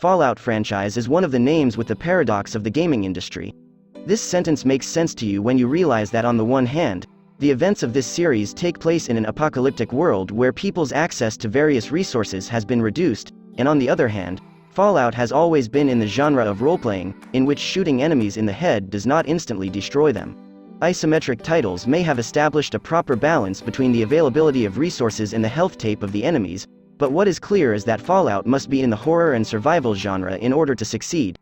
Fallout franchise is one of the names with the paradox of the gaming industry. This sentence makes sense to you when you realize that on the one hand, the events of this series take place in an apocalyptic world where people's access to various resources has been reduced, and on the other hand, Fallout has always been in the genre of role-playing, in which shooting enemies in the head does not instantly destroy them. Isometric titles may have established a proper balance between the availability of resources and the health tape of the enemies, but what is clear is that Fallout must be in the horror and survival genre in order to succeed.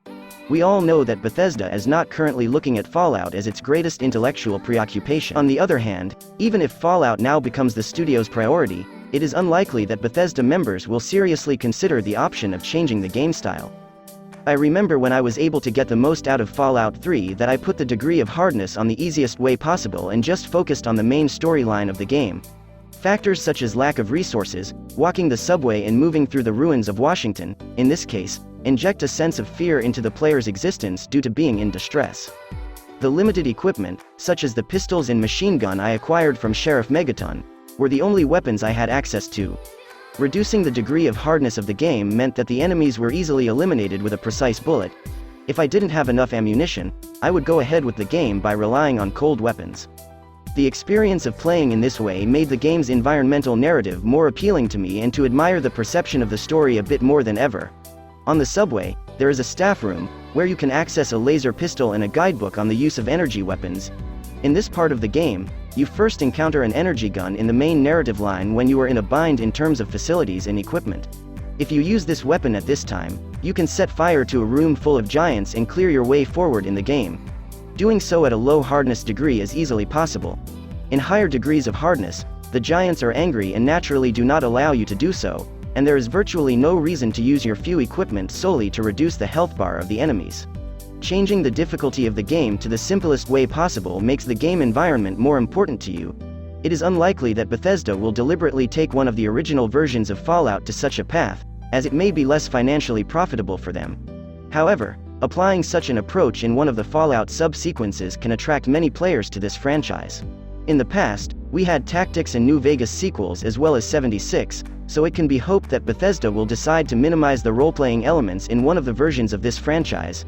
We all know that Bethesda is not currently looking at Fallout as its greatest intellectual preoccupation. On the other hand, even if Fallout now becomes the studio's priority, it is unlikely that Bethesda members will seriously consider the option of changing the game style. I remember when I was able to get the most out of Fallout 3 that I put the degree of hardness on the easiest way possible and just focused on the main storyline of the game. Factors such as lack of resources, walking the subway and moving through the ruins of Washington, in this case, inject a sense of fear into the player's existence due to being in distress. The limited equipment, such as the pistols and machine gun I acquired from Sheriff Megaton, were the only weapons I had access to. Reducing the degree of hardness of the game meant that the enemies were easily eliminated with a precise bullet. If I didn't have enough ammunition, I would go ahead with the game by relying on cold weapons. The experience of playing in this way made the game's environmental narrative more appealing to me and to admire the perception of the story a bit more than ever. On the subway, there is a staff room, where you can access a laser pistol and a guidebook on the use of energy weapons. In this part of the game, you first encounter an energy gun in the main narrative line when you are in a bind in terms of facilities and equipment. If you use this weapon at this time, you can set fire to a room full of giants and clear your way forward in the game. Doing so at a low hardness degree is easily possible. In higher degrees of hardness, the giants are angry and naturally do not allow you to do so, and there is virtually no reason to use your few equipment solely to reduce the health bar of the enemies. Changing the difficulty of the game to the simplest way possible makes the game environment more important to you. It is unlikely that Bethesda will deliberately take one of the original versions of Fallout to such a path, as it may be less financially profitable for them. However, applying such an approach in one of the Fallout sub-sequences can attract many players to this franchise. In the past, we had Tactics and New Vegas sequels as well as 76, so it can be hoped that Bethesda will decide to minimize the role-playing elements in one of the versions of this franchise.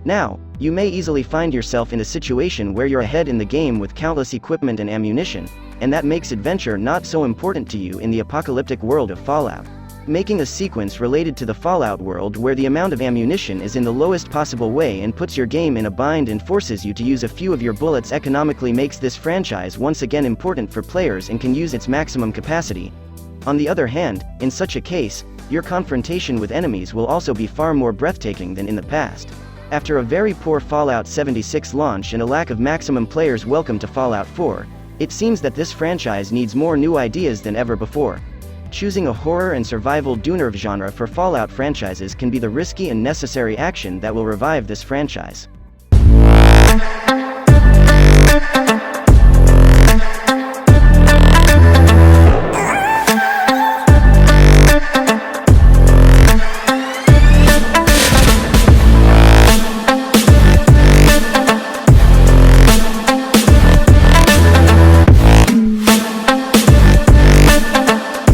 Now, you may easily find yourself in a situation where you're ahead in the game with countless equipment and ammunition, and that makes adventure not so important to you in the apocalyptic world of Fallout. Making a sequence related to the Fallout world where the amount of ammunition is in the lowest possible way and puts your game in a bind and forces you to use a few of your bullets economically makes this franchise once again important for players and can use its maximum capacity. On the other hand, in such a case, your confrontation with enemies will also be far more breathtaking than in the past. After a very poor Fallout 76 launch and a lack of maximum players welcome to Fallout 4, it seems that this franchise needs more new ideas than ever before. Choosing a horror and survival genre genre for Fallout franchises can be the risky and necessary action that will revive this franchise.